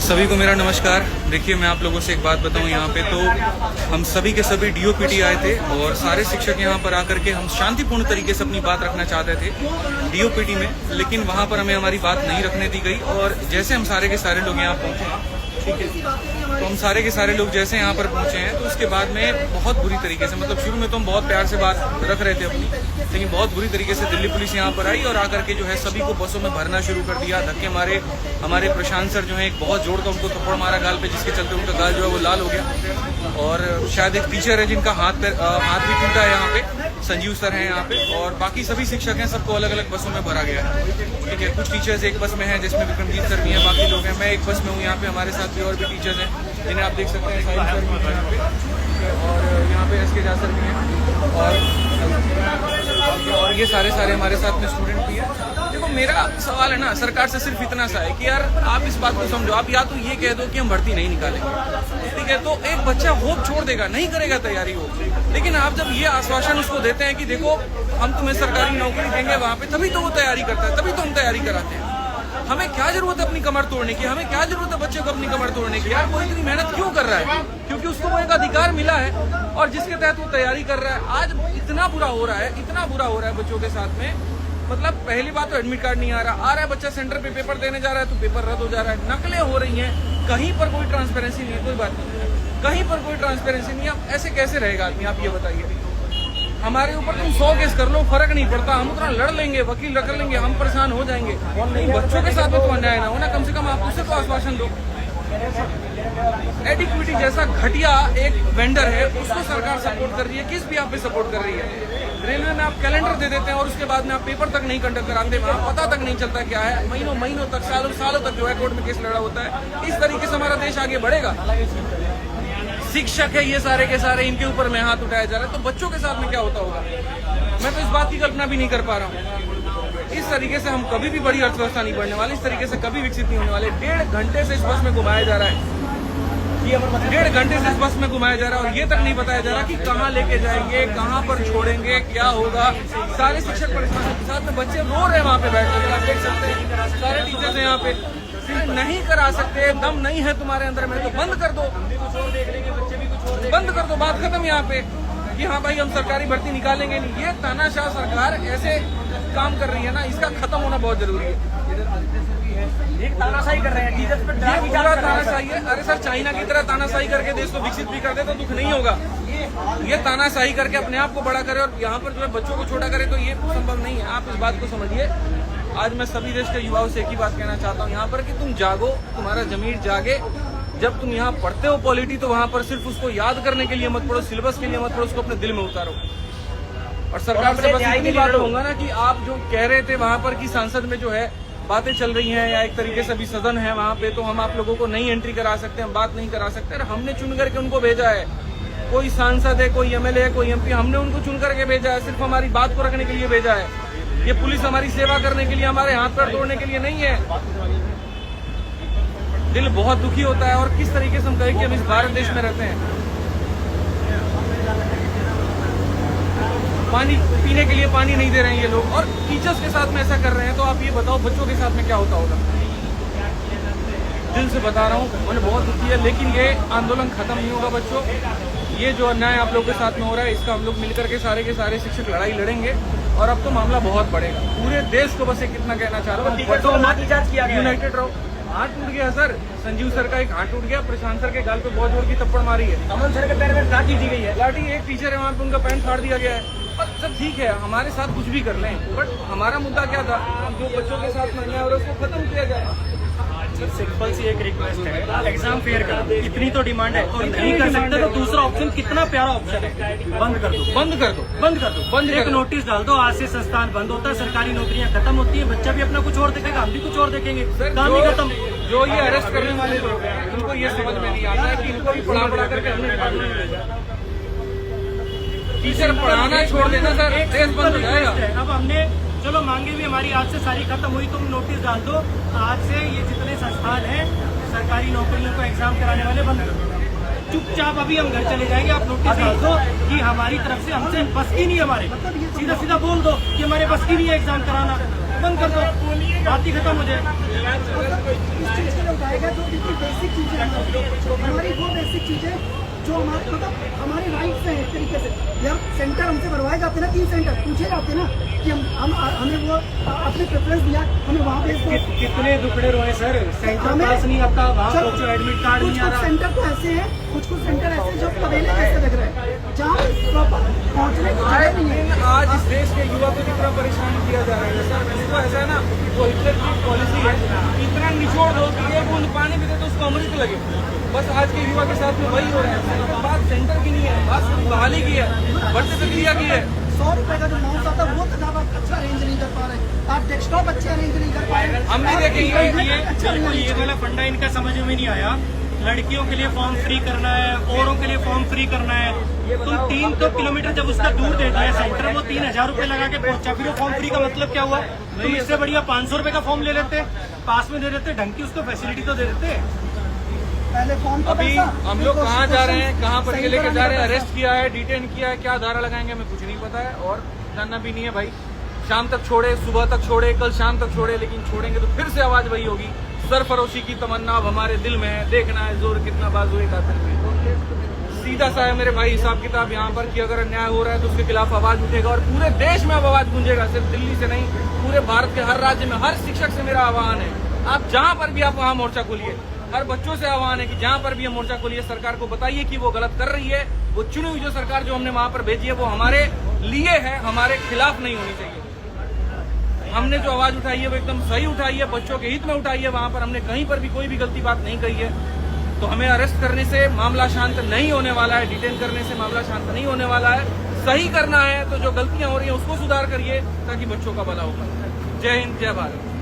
सभी को मेरा नमस्कार। देखिए, मैं आप लोगों से एक बात बताऊं, यहाँ पे तो हम सभी के सभी डीओपीटी आए थे और सारे शिक्षक यहाँ पर आकर के हम शांतिपूर्ण तरीके से अपनी बात रखना चाहते थे डीओपीटी में, लेकिन वहाँ पर हमें हमारी बात नहीं रखने दी गई। और जैसे हम सारे के सारे लोग यहाँ पहुँचे, ठीक है, तो हम सारे के सारे लोग जैसे यहाँ पर पहुंचे हैं तो उसके बाद में बहुत बुरी तरीके से, मतलब शुरू में तो हम बहुत प्यार से बात रख रहे थे अपनी, लेकिन बहुत बुरी तरीके से दिल्ली पुलिस यहाँ पर आई और आकर के जो है सभी को बसों में भरना शुरू कर दिया। धक्के मारे। हमारे प्रशांत सर जो है एक बहुत जोर का उनको थप्पड़ मारा गाल पे, जिसके चलते उनका गाल जो है वो लाल हो गया। और शायद एक टीचर है जिनका हाथ भी टूटा है यहाँ पे, संजीव सर हैं यहाँ पे, और बाकी सभी शिक्षक हैं, सबको अलग अलग बसों में भरा गया है। ठीक है, कुछ टीचर्स एक बस में हैं जिसमें विक्रमजीत सर भी हैं, बाकी लोग हैं। मैं एक बस में हूँ यहाँ पे, हमारे साथ भी और भी टीचर्स हैं जिन्हें आप देख सकते हैं, साहिल सर भी हैं यहाँ पे, और यहाँ पे एसके झा सर भी हैं, और ये सारे हमारे साथ में स्टूडेंट भी हैं। देखो, मेरा सवाल है ना सरकार से सिर्फ इतना सा है कि यार आप इस बात को समझो। आप या तो ये कह दो कि हम भर्ती नहीं निकालेंगे, ठीक है, तो एक बच्चा होप छोड़ देगा, नहीं करेगा तैयारी हो। लेकिन आप जब ये आश्वासन उसको देते हैं कि देखो हम तुम्हें सरकारी नौकरी देंगे वहाँ पे, तभी तो वो तैयारी करता है, तभी तो हम तैयारी कराते हैं। हमें क्या जरूरत है अपनी कमर तोड़ने की? हमें क्या जरूरत है बच्चे को अपनी कमर तोड़ने की? यार कोई इतनी मेहनत क्यों कर रहा है? क्योंकि उसको वो एक अधिकार मिला है और जिसके तहत वो तैयारी कर रहा है। आज इतना बुरा हो रहा है बच्चों के साथ में। मतलब पहली बात तो एडमिट कार्ड नहीं आ रहा है, बच्चा सेंटर पे पेपर देने जा रहा है तो पेपर रद्द हो जा रहा है, नकलें हो रही हैं, कहीं पर कोई ट्रांसपेरेंसी नहीं है। कोई बात नहीं, कहीं पर कोई ट्रांसपेरेंसी नहीं है। ऐसे कैसे रहेगा आदमी? आप ये बताइए। हमारे ऊपर तुम 100 केस कर लो, फर्क नहीं पड़ता, हम उतना लड़ लेंगे, वकील रख लेंगे, हम परेशान हो जाएंगे। बच्चों के साथ में तो अन्याय ना हो ना, कम से कम आप उससे तो आश्वासन दो। एडिक्विटी जैसा घटिया एक वेंडर है, उसको सरकार सपोर्ट कर रही है, किस भी आप पे सपोर्ट कर रही है। रेलवे में आप कैलेंडर दे देते हैं और उसके बाद में आप पेपर तक नहीं कंडक्ट कराते, वहाँ पता तक नहीं चलता क्या है। महीनों तक, सालों तक जो है कोर्ट में केस लड़ा होता है। इस तरीके से हमारा देश आगे बढ़ेगा? शिक्षक है ये सारे के सारे, इनके ऊपर में हाथ उठाया जा रहा है, तो बच्चों के साथ में क्या होता होगा? मैं तो इस बात की कल्पना भी नहीं कर पा रहा हूँ। इस तरीके से हम कभी भी बड़ी अर्थव्यवस्था नहीं बढ़ने वाली, इस तरीके से कभी विकसित नहीं होने वाले। 1.5 घंटे से इस बस में घुमाया जा रहा है, 1.5 घंटे से इस बस में घुमाया जा रहा है और ये तक नहीं बताया जा रहा कि कहाँ लेके जाएंगे, कहाँ पर छोड़ेंगे, क्या होगा। सारे शिक्षक परेशान के साथ में, बच्चे रो रहे हैं वहाँ पे बैठ कर, आप देख सकते हैं। सारे टीचर्स हैं यहाँ पे, नहीं करा सकते, दम नहीं है तुम्हारे अंदर में तो बंद कर दो, बंद कर दो, बात खत्म यहाँ पे कि हाँ भाई हम सरकारी भर्ती निकालेंगे नहीं। ये तानाशाह सरकार ऐसे काम कर रही है ना, इसका खत्म होना बहुत जरूरी है। एक तानाशाही कर रहे हैं, टीचर्स पे पूरा तानाशाही है। अरे सर, चाइना की तरह तानाशाही करके देश को विकसित भी कर दे तो दुख नहीं होगा। ये तानाशाही करके अपने आप को बड़ा करे और यहाँ पर जो है बच्चों को छोटा करे, तो ये संभव नहीं है। आप इस बात को समझिए। आज मैं सभी देश के युवाओं से एक ही बात कहना चाहता हूँ यहाँ पर कि तुम जागो, तुम्हारा जमीर जागे। जब तुम यहाँ पढ़ते हो पॉलिटी, तो वहाँ पर सिर्फ उसको याद करने के लिए मत पढ़ो, सिलेबस के लिए मत पढ़ो, उसको अपने दिल में उतारो। और सरकार से बस इतनी बात होगा ना कि आप जो कह रहे थे वहाँ पर कि सांसद में जो है बातें चल रही हैं, या एक तरीके से अभी सदन है वहाँ पे, तो हम आप लोगों को नहीं एंट्री करा सकते, हम बात नहीं करा सकते। हमने चुन करके उनको भेजा है। कोई सांसद है, कोई एमएलए है, कोई एमपी, हमने उनको चुन करके भेजा है, सिर्फ हमारी बात को रखने के लिए भेजा है। ये पुलिस हमारी सेवा करने के लिए, हमारे हाथ पैर तोड़ने के लिए नहीं है। दिल बहुत दुखी होता है। और किस तरीके से हम कहें कि हम इस भारत देश में रहते हैं। पानी पीने के लिए पानी नहीं दे रहे हैं ये लोग, और टीचर्स के साथ में ऐसा कर रहे हैं, तो आप ये बताओ बच्चों के साथ में क्या होता होगा? दिल से बता रहा हूँ, मैंने बहुत दुखी है। लेकिन ये आंदोलन खत्म नहीं होगा बच्चों। ये जो अन्याय आप लोगों के साथ में हो रहा है, इसका हम लोग मिलकर के सारे शिक्षक लड़ाई लड़ेंगे और अब तो मामला बहुत बढ़ेगा। पूरे देश को बस एक कितना कहना चाह रहा हूँ, यूनाइटेड रहो। हाथ टूट गया सर, संजीव सर का एक हाथ टूट गया, प्रशांत सर के गाल पे बहुत जोर की थप्पड़ मारी है, अमन सर के पैर में लाठी दी गई है, लाठी। एक टीचर है वहाँ पे, उनका पैंट फाड़ दिया गया है। पर सब ठीक है, हमारे साथ कुछ भी कर लें, बट हमारा मुद्दा क्या था? जो बच्चों के साथ में अन्याय हो रहा है उसको खत्म किया जाए। सिंपल सी एक रिक्वेस्ट है, एग्जाम फेयर कर, इतनी तो डिमांड है। और नहीं कर सकते तो दूसरा ऑप्शन, कितना प्यारा ऑप्शन है, बंद कर दो, बंद कर दो, बंद कर दो, बंद। एक नोटिस डाल दो, आज से संस्थान बंद होता है, सरकारी नौकरियां खत्म होती है, बच्चा भी अपना कुछ और देखेगा, हम भी कुछ और देखेंगे, काम ही खत्म। जो ये अरेस्ट करने वाले लोग हैं, उनको ये समझ में नहीं आता है कि इनको भी पढ़ा करके हमने डिपार्टमेंट में भेजा। टीचर पढ़ाना छोड़ देना सर, देश बंद हो जाएगा। अब हमने चलो मांगे भी हमारी आज से सारी खत्म हुई, तुम नोटिस डाल दो, आज से ये जितने संस्थान हैं सरकारी नौकरियों को एग्जाम कराने वाले बंद कर दो। चुपचाप अभी हम घर चले जाएंगे, आप नोटिस डाल दो कि हमारी तरफ से, हमसे बस की नहीं, हमारे सीधा सीधा बोल दो कि हमारे बस की नहीं है एग्जाम कराना, बंद कर दो, बात ही खत्म हो जाए। जाएगा जो बिल्कुल बेसिक चीजें हमारी वो बेसिक चीजें जो हमारे मतलब हमारे राइट से है एक तरीके से। जब सेंटर हमसे भरवाए जाते ना 3 सेंटर पूछे जाते ना कि हमें वो अपने प्रेफरेंस दिया हमें वहाँ भेज दो। कितने दुखड़े रोए सर, सेंटर पास नहीं आता, वहाँ जो एडमिट कार्ड नहीं आ रहा। सेंटर तो ऐसे हैं, कुछ सेंटर ऐसे जो तबेले जैसे लग रहे हैं जहाँ प्रॉपर पहुँचने की जगह नहीं है। आज इस देश के युवा को कितना परेशान किया जा रहा है सर। तो ऐसा है ना, वो हिटलर की पॉलिसी है, इतना निचोड़ दो कि एक बूंद पानी भी दे तो उसको अमृत लगे। बस आज के युवा के साथ में वही हो रहा है। बात सेंटर की नहीं है, बात सिर्फ बहाली की है, बढ़ती प्रक्रिया की है। 100 रुपए का जो माउस आता है वो तो ज्यादा अच्छा अरेंज नहीं कर पा रहे, आप डेस्कटॉप अच्छे अरेंज नहीं कर पा रहे। हम भी देखेंगे ये वाला फंडा इनका समझ में नहीं आया। लड़कियों के लिए फॉर्म फ्री करना है, औरों के लिए फॉर्म फ्री करना है। तुम 3 किलोमीटर जब उसका दूर दे दिया सेंटर, वो 3000 रुपए लगा के पहुंचा, फिर वो फॉर्म फ्री का मतलब क्या हुआ? तुम इससे बढ़िया 500 रुपए का फॉर्म ले लेते, पास में दे देते, ढंग की उसको फैसिलिटी तो दे देते। पहले फॉर्म का अभी पैसा, हम लोग कहाँ जा रहे हैं, कहाँ पर सही ये लेके कराने जा रहे हैं, का पैसा। अरेस्ट किया है, डिटेन किया है, क्या धारा लगाएंगे हमें कुछ नहीं पता है और जानना भी नहीं है भाई। शाम तक छोड़े, सुबह तक छोड़े, कल शाम तक छोड़े, लेकिन छोड़ेंगे तो फिर से आवाज वही होगी। सरफरोशी की तमन्ना अब हमारे दिल में है, देखना है जोर कितना बाजुए कातिल में। सीधा सा है मेरे भाई हिसाब किताब यहाँ पर कि अगर अन्याय हो रहा है तो उसके खिलाफ आवाज उठेगा और पूरे देश में अब आवाज गूंजेगा, सिर्फ दिल्ली से नहीं, पूरे भारत के हर राज्य में। हर शिक्षक से मेरा आह्वान है, आप जहाँ पर भी आप वहाँ मोर्चा खोलिए। हर बच्चों से आह्वान है कि जहाँ पर भी हम मोर्चा खोलिए, सरकार को बताइए कि वो गलत कर रही है। वो चुनी हुई जो सरकार जो हमने वहाँ पर भेजी है वो हमारे लिए है, हमारे खिलाफ नहीं होनी चाहिए। हमने जो आवाज उठाई है वो एकदम सही उठाई है, बच्चों के हित में उठाई है। वहाँ पर हमने कहीं पर भी कोई भी गलती बात नहीं कही है। तो हमें अरेस्ट करने से मामला शांत नहीं होने वाला है, डिटेन करने से मामला शांत नहीं होने वाला है। सही करना है तो जो गलतियां हो रही है उसको सुधार करिए ताकि बच्चों का भला हो पाए। जय हिंद, जय भारत।